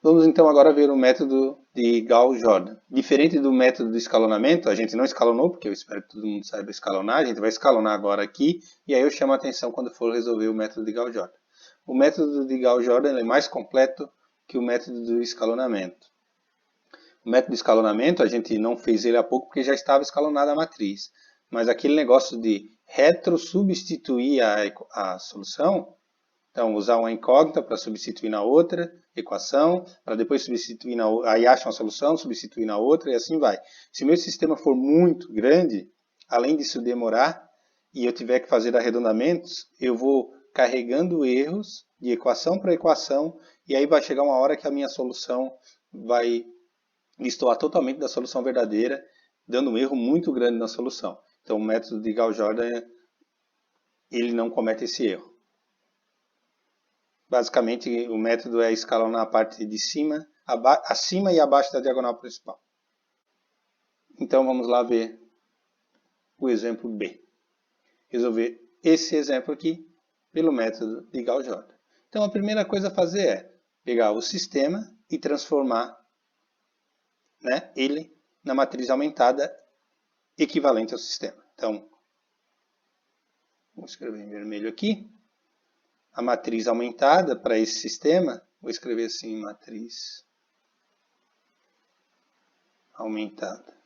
Vamos então agora ver o método de Gauss-Jordan. Diferente do método de escalonamento, a gente não escalonou, porque eu espero que todo mundo saiba escalonar, a gente vai escalonar agora aqui, e aí eu chamo a atenção quando for resolver o método de Gauss-Jordan. O método de Gauss-Jordan é mais completo que o método do escalonamento. O método de escalonamento, a gente não fez ele há pouco porque já estava escalonada a matriz. Mas aquele negócio de retrosubstituir a solução, então usar uma incógnita para substituir na outra equação, para depois substituir na outra, aí acha uma solução, substituir na outra e assim vai. Se o meu sistema for muito grande, além disso demorar, e eu tiver que fazer arredondamentos, eu vou carregando erros de equação para equação, e aí vai chegar uma hora que a minha solução vai destoar totalmente da solução verdadeira, dando um erro muito grande na solução. Então o método de Gauss-Jordan, ele não comete esse erro. Basicamente o método é escalonar a parte de cima, acima e abaixo da diagonal principal. Então vamos lá ver o exemplo B. Resolver esse exemplo aqui pelo método de Gauss-Jordan. Então a primeira coisa a fazer é pegar o sistema e transformar, né, ele na matriz aumentada equivalente ao sistema. Então, vou escrever em vermelho aqui. A matriz aumentada para esse sistema, vou escrever assim, matriz aumentada.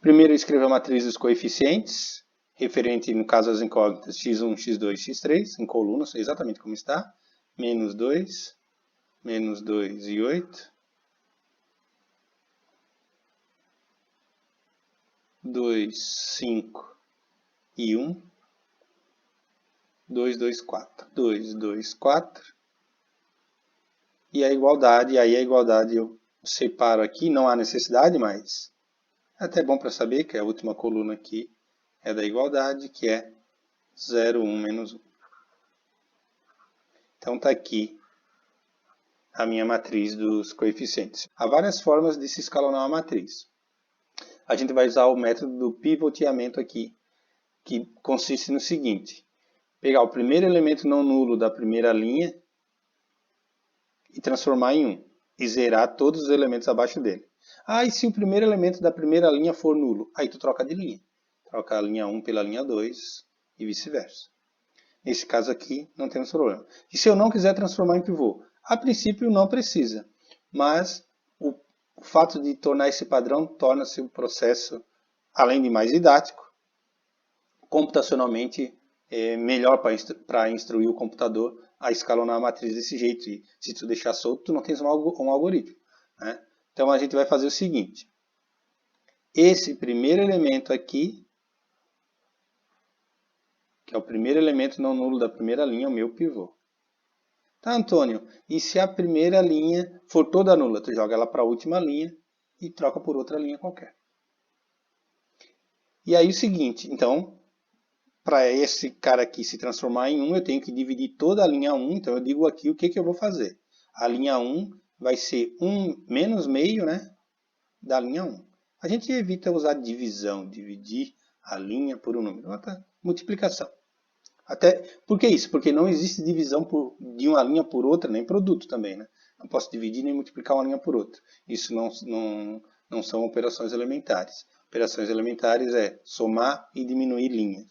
Primeiro eu escrevo a matriz dos coeficientes, referente, no caso, às incógnitas x1, x2, x3, em colunas, exatamente como está. Menos 2 e 8. 2, 5 e 1. 2, 2, 4. 2, 2, 4. E a igualdade, aí a igualdade eu separo aqui, não há necessidade, mas é até bom para saber que a última coluna aqui é da igualdade, que é 0, 1, menos 1. Então está aqui a minha matriz dos coeficientes. Há várias formas de se escalonar uma matriz. A gente vai usar o método do pivoteamento aqui, que consiste no seguinte: pegar o primeiro elemento não nulo da primeira linha e transformar em 1, e zerar todos os elementos abaixo dele. Ah, e se o primeiro elemento da primeira linha for nulo? Aí tu troca de linha. Troca a linha 1 pela linha 2 e vice-versa. Nesse caso aqui, não temos problema. E se eu não quiser transformar em pivô? A princípio, não precisa. Mas o fato de tornar esse padrão torna-se um processo, além de mais didático, computacionalmente melhor para instruir o computador a escalonar a matriz desse jeito. E se tu deixar solto, tu não tens um algoritmo, né? Então a gente vai fazer o seguinte. Esse primeiro elemento aqui, que é o primeiro elemento não nulo da primeira linha, é o meu pivô. Tá, Antônio? E se a primeira linha for toda nula? Tu joga ela para a última linha e troca por outra linha qualquer. E aí o seguinte, então, para esse cara aqui se transformar em 1, eu tenho que dividir toda a linha 1. Então eu digo aqui o que eu vou fazer. A linha 1 vai ser 1 menos meio, né, da linha 1. A gente evita usar divisão, dividir a linha por um número. Multiplicação. Até, por que isso? Porque não existe divisão de uma linha por outra, nem produto também, né? Não posso dividir nem multiplicar uma linha por outra. Isso não são operações elementares. Operações elementares é somar e diminuir linhas.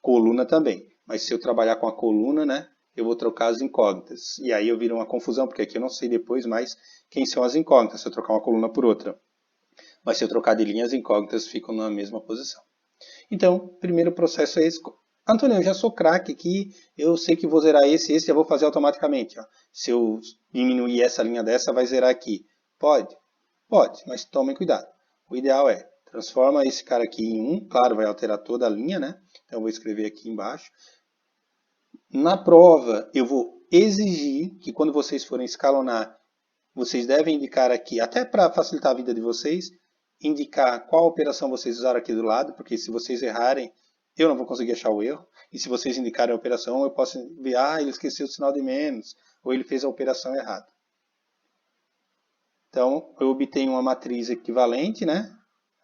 Coluna também. Mas se eu trabalhar com a coluna, né, eu vou trocar as incógnitas. E aí eu viro uma confusão, porque aqui eu não sei depois mais quem são as incógnitas, se eu trocar uma coluna por outra. Mas se eu trocar de linha, as incógnitas ficam na mesma posição. Então, o primeiro processo é esse. Antônio, eu já sou craque aqui, eu sei que vou zerar esse já vou fazer automaticamente. Ó. Se eu diminuir essa linha dessa, vai zerar aqui. Pode? Pode, mas tomem cuidado. O ideal é, transforma esse cara aqui em 1, claro, vai alterar toda a linha, né? Então eu vou escrever aqui embaixo. Na prova, eu vou exigir que quando vocês forem escalonar, vocês devem indicar aqui, até para facilitar a vida de vocês, indicar qual operação vocês usaram aqui do lado, porque se vocês errarem, eu não vou conseguir achar o erro. E se vocês indicarem a operação, eu posso ver, ele esqueceu o sinal de menos, ou ele fez a operação errada. Então, eu obtenho uma matriz equivalente, né,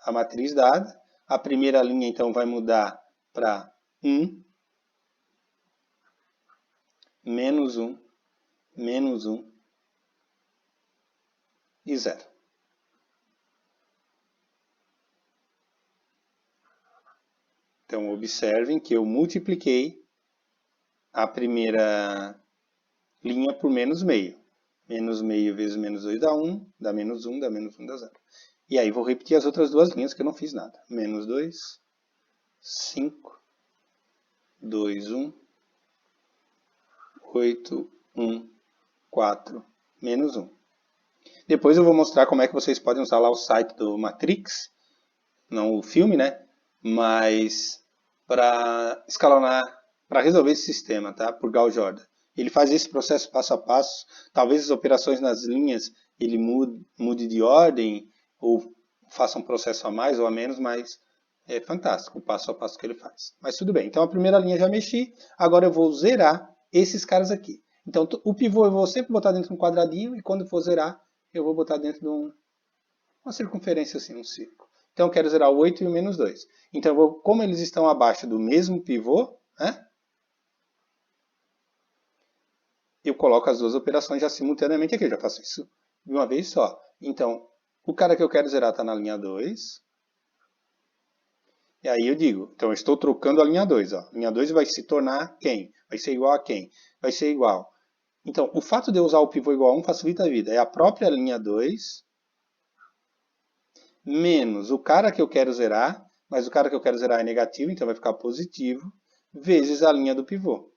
a matriz dada. A primeira linha, então, vai mudar para 1, menos 1, menos 1 e 0. Então, observem que eu multipliquei a primeira linha por menos meio. Menos meio vezes menos 2 dá 1, dá menos 1, dá menos 1, dá 0. E aí vou repetir as outras duas linhas que eu não fiz nada. Menos 2, 5, 2, 1, 8, 1, 4, menos 1. Depois eu vou mostrar como é que vocês podem usar lá o site do Matrix, não o filme, né? Mas para escalonar, para resolver esse sistema, tá? Por Gal Jordan. Ele faz esse processo passo a passo. Talvez as operações nas linhas ele mude de ordem ou faça um processo a mais ou a menos, mas é fantástico o passo a passo que ele faz. Mas tudo bem. Então a primeira linha já mexi. Agora eu vou zerar esses caras aqui. Então o pivô eu vou sempre botar dentro de um quadradinho e quando for zerar eu vou botar dentro de uma circunferência assim, um círculo. Então eu quero zerar o 8 e o menos 2. Então, como eles estão abaixo do mesmo pivô, né, eu coloco as duas operações já simultaneamente aqui. Eu já faço isso de uma vez só. Então, o cara que eu quero zerar está na linha 2. E aí eu digo, então eu estou trocando a linha 2. Ó. Linha 2 vai se tornar quem? Vai ser igual a quem? Vai ser igual. Então, o fato de eu usar o pivô igual a 1 facilita a vida. É a própria linha 2 menos o cara que eu quero zerar, mas o cara que eu quero zerar é negativo, então vai ficar positivo, vezes a linha do pivô.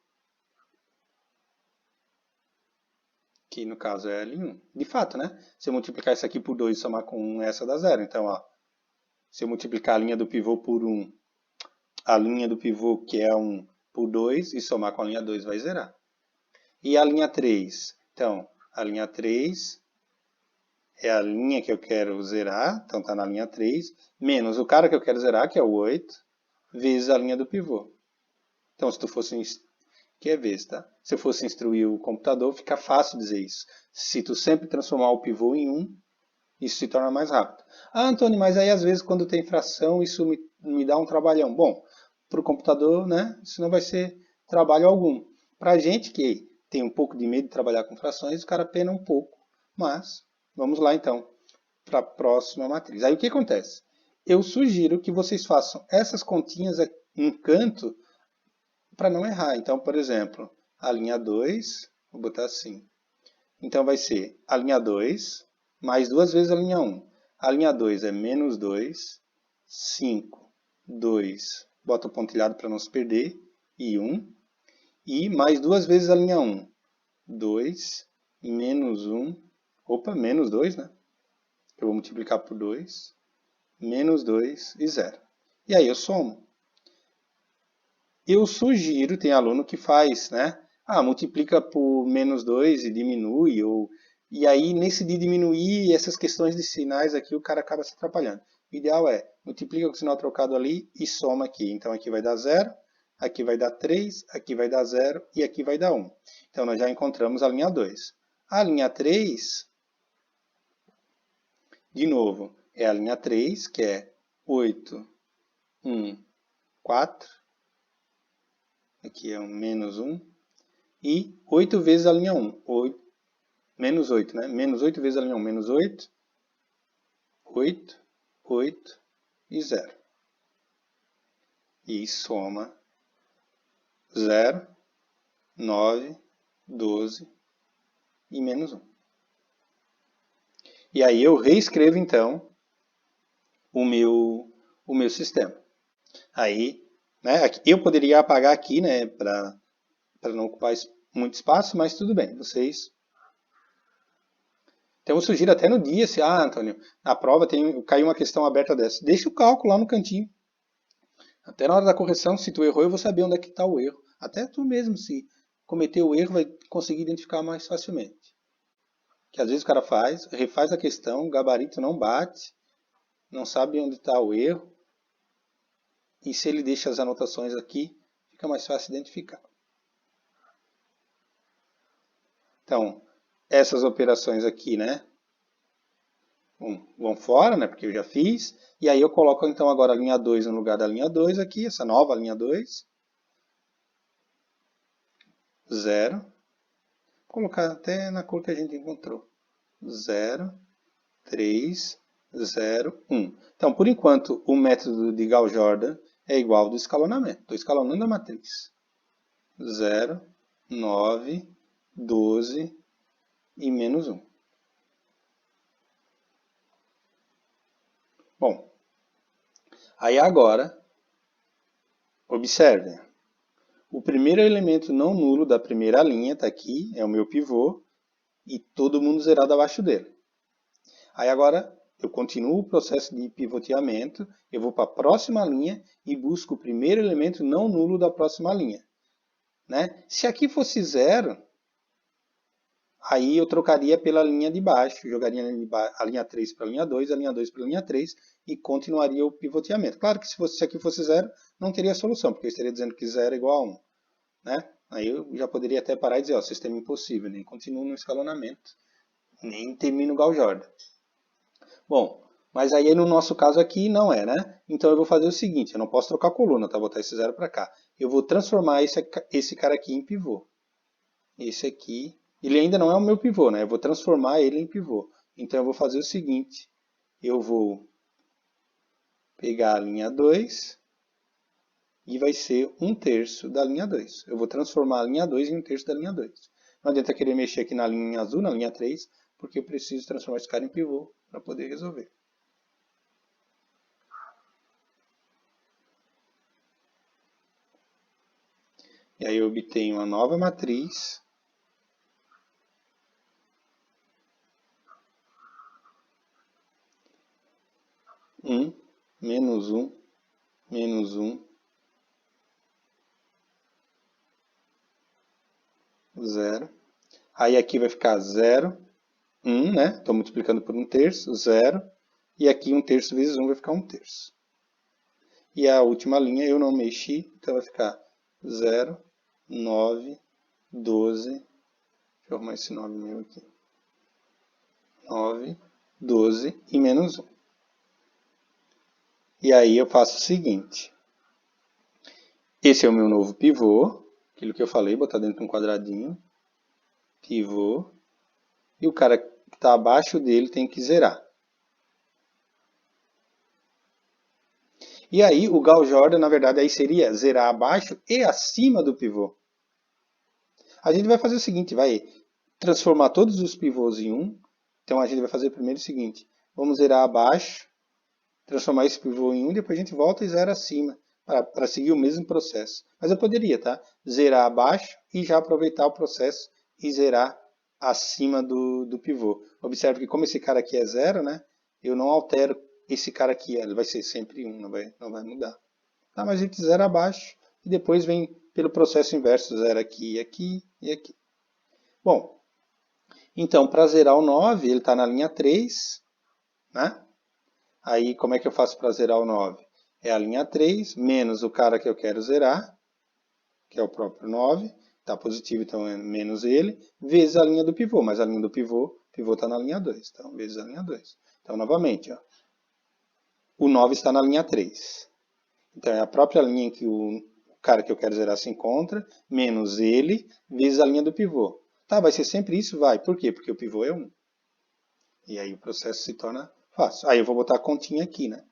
Que no caso é L1. De fato, né? Se eu multiplicar isso aqui por 2 e somar com 1, essa dá 0. Então, ó, se eu multiplicar a linha do pivô por 1, a linha do pivô que é 1 por 2 e somar com a linha 2 vai zerar. E a linha 3? Então, a linha 3 é a linha que eu quero zerar, então está na linha 3, menos o cara que eu quero zerar, que é o 8, vezes a linha do pivô. Então, se tu fosse... que é vezes, tá? Se eu fosse instruir o computador, fica fácil dizer isso. Se tu sempre transformar o pivô em 1, isso se torna mais rápido. Ah, Antônio, mas aí às vezes quando tem fração, isso me dá um trabalhão. Bom, para o computador, né, isso não vai ser trabalho algum. Para a gente que tem um pouco de medo de trabalhar com frações, o cara pena um pouco. Mas, vamos lá então, para a próxima matriz. Aí o que acontece? Eu sugiro que vocês façam essas continhas em canto para não errar. Então, por exemplo, a linha 2, vou botar assim. Então vai ser a linha 2 mais duas vezes a linha 1. A linha 2 é menos 2, 5, 2, bota o pontilhado para não se perder, e 1. E mais duas vezes a linha 1. 2, menos 1, opa, menos 2, né? Eu vou multiplicar por 2, menos 2 e 0. E aí eu somo. Eu sugiro, tem aluno que faz, né? Ah, multiplica por menos 2 e diminui, e aí nesse de diminuir essas questões de sinais aqui, o cara acaba se atrapalhando. O ideal é, multiplica com o sinal trocado ali e soma aqui. Então aqui vai dar 0, aqui vai dar 3, aqui vai dar 0 e aqui vai dar 1. Então nós já encontramos a linha 2. A linha 3, de novo, é a linha 3, que é 8, 1, 4. Aqui é um menos 1. E 8 vezes a linha 1. 8, menos 8, né? Menos 8 vezes a linha 1. Menos 8. 8, 8 e 0. E soma 0, 9, 12 e menos 1. E aí eu reescrevo, então, o meu sistema. Aí, né, eu poderia apagar aqui, né, para não ocupar muito espaço, mas tudo bem, vocês... Então eu sugiro até no dia, se, Antônio, na prova caiu uma questão aberta dessa, deixa o cálculo lá no cantinho. Até na hora da correção, se tu errou, eu vou saber onde é que está o erro. Até tu mesmo, se cometer o erro, vai conseguir identificar mais facilmente. Que às vezes o cara refaz a questão, o gabarito não bate, não sabe onde está o erro. E se ele deixa as anotações aqui, fica mais fácil identificar. Então, essas operações aqui, né? vão fora, né, porque eu já fiz. E aí eu coloco então agora a linha 2 no lugar da linha 2 aqui, essa nova linha 2. 0. Vou colocar até na cor que a gente encontrou. 0, 3, 0, 1. Então, por enquanto, o método de Gauss-Jordan é igual ao do escalonamento. Estou escalonando a matriz. 0, 9, 12 e menos 1. Bom, aí agora, observe. O primeiro elemento não nulo da primeira linha está aqui, é o meu pivô, e todo mundo zerado abaixo dele. Aí agora eu continuo o processo de pivoteamento, eu vou para a próxima linha e busco o primeiro elemento não nulo da próxima linha. Né? Se aqui fosse 0, aí eu trocaria pela linha de baixo, jogaria a linha 3 para a linha 2, a linha 2 para a linha 3 e continuaria o pivoteamento. Claro que se aqui fosse 0, não teria solução, porque eu estaria dizendo que 0 é igual a 1. Né? Aí eu já poderia até parar e dizer, ó, sistema impossível, nem continuo no escalonamento, nem termino o Gauss-Jordan. Bom, mas aí no nosso caso aqui não é, né? Então eu vou fazer o seguinte, eu não posso trocar a coluna, tá? Vou botar esse 0 para cá. Eu vou transformar esse cara aqui em pivô. Esse aqui, ele ainda não é o meu pivô, né? Eu vou transformar ele em pivô. Então eu vou fazer o seguinte, eu vou pegar a linha 2 e vai ser 1/3 da linha 2. Eu vou transformar a linha 2 em 1/3 da linha 2. Não adianta querer mexer aqui na linha azul, na linha 3, porque eu preciso transformar esse cara em pivô para poder resolver. E aí eu obtenho uma nova matriz. Menos 1, menos 1, 0. Aí aqui vai ficar 0, 1, né? Estou multiplicando por 1/3, 0. E aqui 1/3 vezes 1 vai ficar 1/3. E a última linha eu não mexi, então vai ficar 0, 9, 12. Deixa eu arrumar esse 9 meu aqui. 9, 12 e menos 1. E aí eu faço o seguinte. Esse é o meu novo pivô. Aquilo que eu falei, botar dentro de um quadradinho. Pivô. E o cara que está abaixo dele tem que zerar. E aí o Gauss-Jordan, na verdade, aí seria zerar abaixo e acima do pivô. A gente vai fazer o seguinte, vai transformar todos os pivôs em 1. Então a gente vai fazer primeiro o seguinte, vamos zerar abaixo, transformar esse pivô em 1, depois a gente volta e zera acima, para seguir o mesmo processo. Mas eu poderia, tá? Zerar abaixo e já aproveitar o processo e zerar acima do pivô. Observe que como esse cara aqui é 0, né? Eu não altero esse cara aqui, ele vai ser sempre 1, não vai mudar. Tá, mas a gente zera abaixo e depois vem pelo processo inverso, zera aqui, aqui e aqui. Bom, então para zerar o 9, ele está na linha 3, né? Aí como é que eu faço para zerar o 9? É a linha 3 menos o cara que eu quero zerar, que é o próprio 9, está positivo, então é menos ele, vezes a linha do pivô, mas a linha do pivô está na linha 2, então vezes a linha 2. Então novamente, ó, o 9 está na linha 3. Então é a própria linha em que o cara que eu quero zerar se encontra, menos ele, vezes a linha do pivô. Tá, vai ser sempre isso? Vai. Por quê? Porque o pivô é 1. E aí o processo se torna fácil. Aí eu vou botar a continha aqui, né?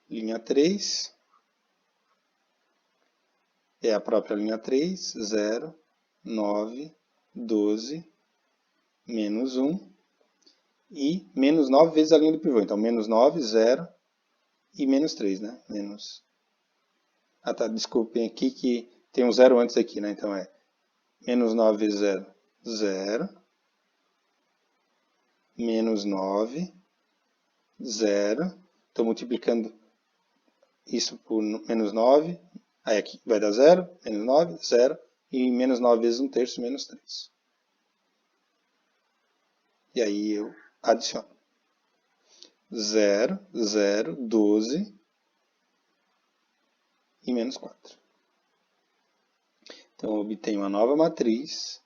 Linha 3 é a própria linha 3, 0, 9, 12, menos 1 e menos 9 vezes a linha do pivô. Então, menos 9, 0 e menos 3, né? Menos... Ah, tá, desculpem aqui que tem um 0 antes aqui, né? Então é menos 9 vezes 0, 0. Menos 9, 0. Estou multiplicando isso por menos 9. Aí aqui vai dar 0, menos 9, 0. E menos 9 vezes 1/3, menos 3. E aí eu adiciono. 0, 0, 12 e menos 4. Então eu obtenho uma nova matriz.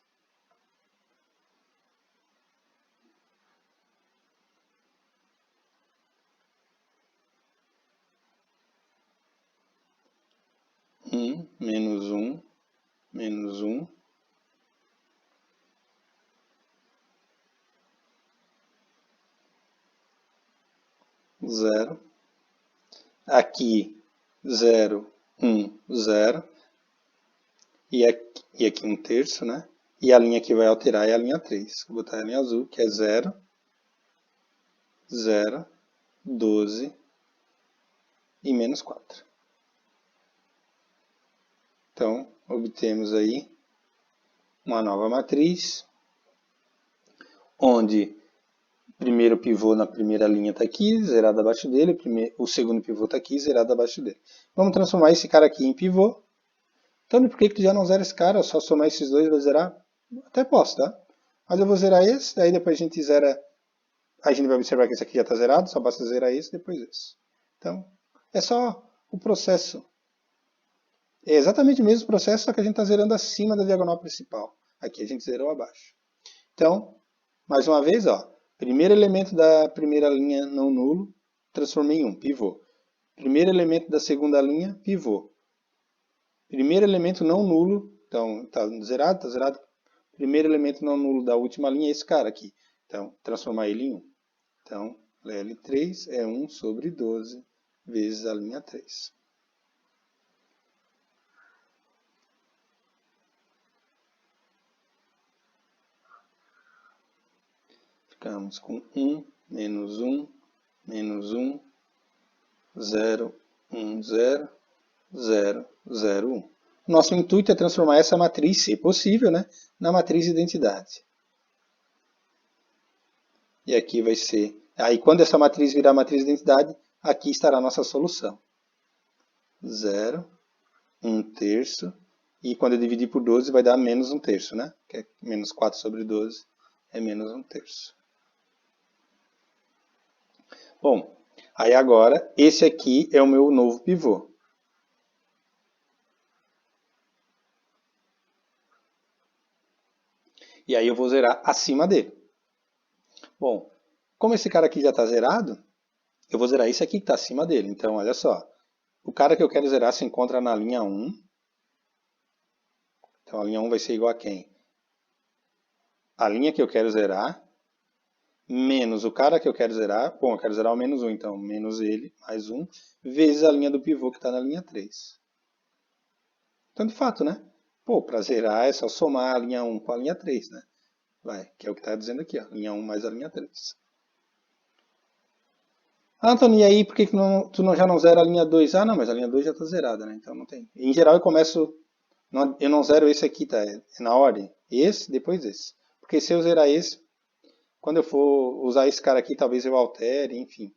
1, menos 1, menos 1. Zero. Aqui, 0, 1, 0. E aqui 1/3, né? E a linha que vai alterar é a linha 3. Vou botar ela em azul, que é 0, 0, 12 e menos 4. Então, obtemos aí uma nova matriz, onde o primeiro pivô na primeira linha está aqui, zerado abaixo dele, o segundo pivô está aqui, zerado abaixo dele. Vamos transformar esse cara aqui em pivô. Então, por que já não zera esse cara? Só somar esses dois e vou zerar? Até posso, tá? Mas eu vou zerar esse, daí depois a gente zera. A gente vai observar que esse aqui já está zerado, só basta zerar esse e depois esse. Então, é só o processo. É exatamente o mesmo processo, só que a gente está zerando acima da diagonal principal. Aqui a gente zerou abaixo. Então, mais uma vez, ó, primeiro elemento da primeira linha não nulo, transformei em 1, pivô. Primeiro elemento da segunda linha, pivô. Primeiro elemento não nulo, então está zerado, está zerado. Primeiro elemento não nulo da última linha é esse cara aqui. Então, transformar ele em 1. Então, L3 é 1 sobre 12 vezes a linha 3. Ficamos com 1, menos 1, menos 1, 0, 1, 0, 0, 0, 1. Nosso intuito é transformar essa matriz, se possível, né, na matriz identidade. E aqui vai ser... Aí, quando essa matriz virar matriz identidade, aqui estará a nossa solução. 0, 1/3. E quando eu dividir por 12, vai dar menos 1/3, né? Que é menos 4 sobre 12 é menos 1/3. Bom, aí agora, esse aqui é o meu novo pivô. E aí eu vou zerar acima dele. Bom, como esse cara aqui já está zerado, eu vou zerar esse aqui que está acima dele. Então, olha só. O cara que eu quero zerar se encontra na linha 1. Então, a linha 1 vai ser igual a quem? A linha que eu quero zerar, menos o cara que eu quero zerar. Bom, eu quero zerar o menos 1, então menos ele, mais 1, vezes a linha do pivô que está na linha 3. Então, de fato, né? Pô, para zerar é só somar a linha 1 com a linha 3, né? Vai, que é o que está dizendo aqui, ó, linha 1 mais a linha 3. Antônio, e aí por que tu já não zera a linha 2? Ah, não, mas a linha 2 já está zerada, né? Então não tem. Em geral eu começo... Eu não zero esse aqui, tá? É na ordem. Esse, depois esse. Porque se eu zerar esse, quando eu for usar esse cara aqui, talvez eu altere, enfim.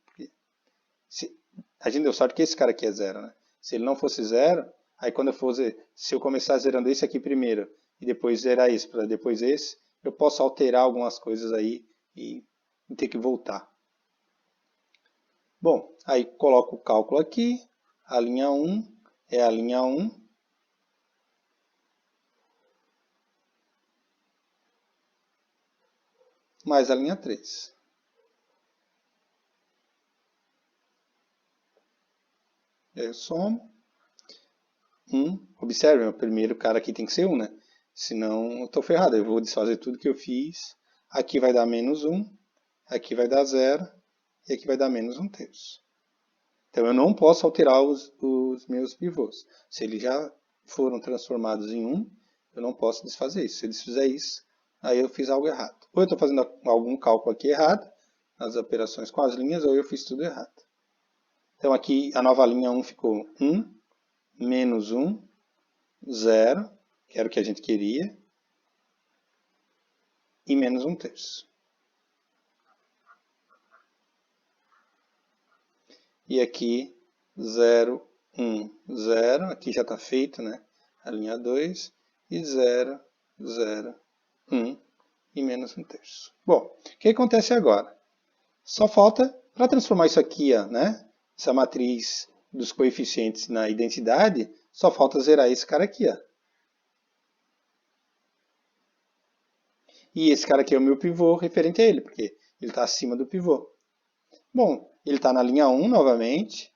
A gente deu sorte que esse cara aqui é 0, né? Se ele não fosse 0, aí quando eu for se eu começar zerando esse aqui primeiro e depois zerar esse para depois esse, eu posso alterar algumas coisas aí e ter que voltar. Bom, aí coloco o cálculo aqui, a linha 1 é a linha 1. Mais a linha 3. Eu somo. 1. Observe, o primeiro cara aqui tem que ser 1, né? Senão eu estou ferrado, eu vou desfazer tudo que eu fiz. Aqui vai dar menos 1, aqui vai dar 0 e aqui vai dar menos 1/3. Então eu não posso alterar os meus pivôs. Se eles já foram transformados em 1, eu não posso desfazer isso. Se eles fizer isso, aí eu fiz algo errado. Ou eu estou fazendo algum cálculo aqui errado, nas operações com as linhas, ou eu fiz tudo errado. Então aqui a nova linha 1 ficou 1, menos 1, 0, que era o que a gente queria, e menos 1/3. E aqui 0, 1, 0, aqui já está feito, né? A linha 2, e 0, 0, 1 e menos 1/3. Bom, o que acontece agora? Só falta, para transformar isso aqui, ó, né? Essa matriz dos coeficientes na identidade, só falta zerar esse cara aqui, ó. E esse cara aqui é o meu pivô referente a ele, porque ele está acima do pivô. Bom, ele está na linha 1 novamente,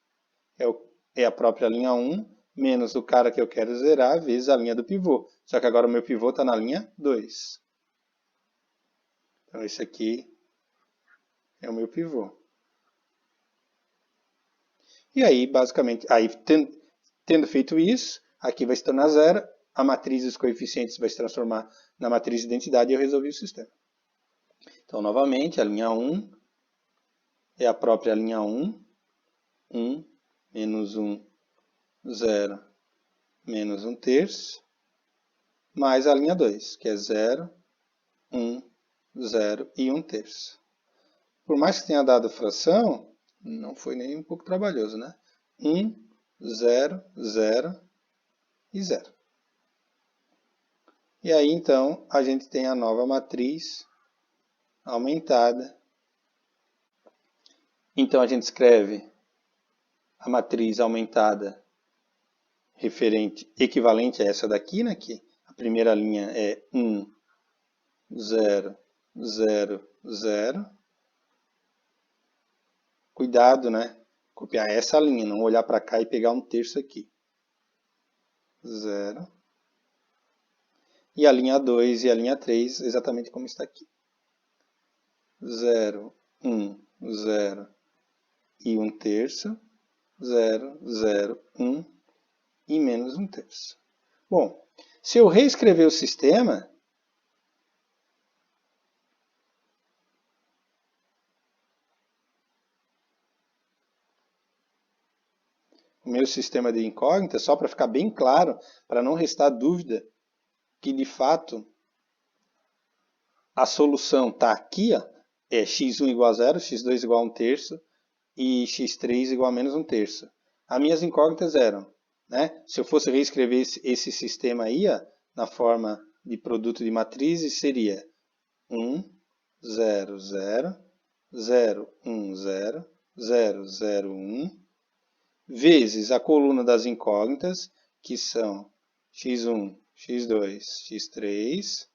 é a própria linha 1, menos o cara que eu quero zerar, vezes a linha do pivô. Só que agora o meu pivô está na linha 2. Então, esse aqui é o meu pivô. E aí, basicamente, tendo feito isso, aqui vai se tornar zero, a matriz dos coeficientes vai se transformar na matriz de identidade e eu resolvi o sistema. Então, novamente, a linha 1 é a própria linha 1, 1, menos 1, 0, menos 1 terço, mais a linha 2, que é 0, 1, 0 e 1 terço. Por mais que tenha dado fração, não foi nem um pouco trabalhoso, né? 1, 0, 0 e 0. E aí, então, a gente tem a nova matriz aumentada. Então, a gente escreve a matriz aumentada equivalente a essa daqui, né? Que a primeira linha é 1, 0, 0, 0. Cuidado, né? Copiar essa linha, não olhar para cá e pegar um terço aqui. 0. E a linha 2 e a linha 3, exatamente como está aqui. 0, 1, 0 e 1 terço. 0, 0, 1 e menos 1 terço. Bom, se eu reescrever o sistema, o meu sistema de incógnita, só para ficar bem claro, para não restar dúvida, que de fato a solução está aqui, ó, é x1 igual a 0, x2 igual a 1 terço e x3 igual a menos 1 terço. As minhas incógnitas eram, né, se eu fosse reescrever esse sistema aí, ó, na forma de produto de matrizes, seria 1, 0, 0, 0, 1, 0, 0, 0, 1, vezes a coluna das incógnitas, que são x1, x2, x3,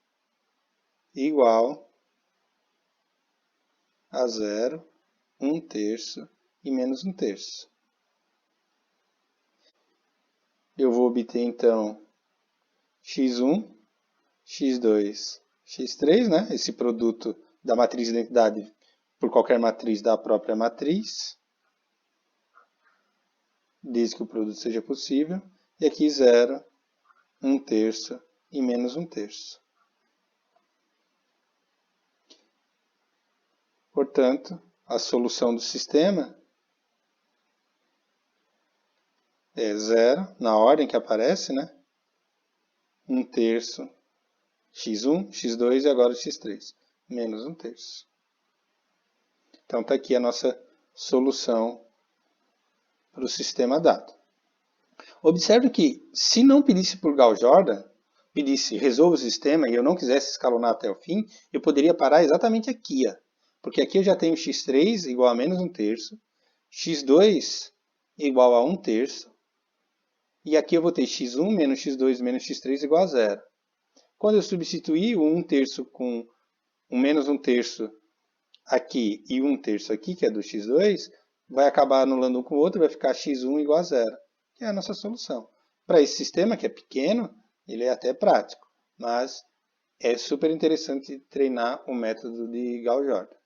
igual a 0, 1 terço e menos 1 terço. Eu vou obter, então, x1, x2, x3, né? Esse produto da matriz de identidade por qualquer matriz da própria matriz, desde que o produto seja possível. E aqui 0, 1 terço e menos 1 terço. Portanto, a solução do sistema é 0, na ordem que aparece, né? 1 terço, x1, x2 e agora x3, menos 1 terço. Então, está aqui a nossa solução para o sistema dado. Observe que, se não pedisse por Gauss-Jordan, pedisse resolva o sistema e eu não quisesse escalonar até o fim, eu poderia parar exatamente aqui, ó. Porque aqui eu já tenho x3 igual a menos 1 terço, x2 igual a 1 terço, e aqui eu vou ter x1 menos x2 menos x3 igual a 0. Quando eu substituir o 1 terço com o menos 1 terço aqui e 1 terço aqui, que é do x2, vai acabar anulando um com o outro, vai ficar x1 igual a 0, que é a nossa solução. Para esse sistema, que é pequeno, ele é até prático, mas é super interessante treinar o método de Gauss-Jordan.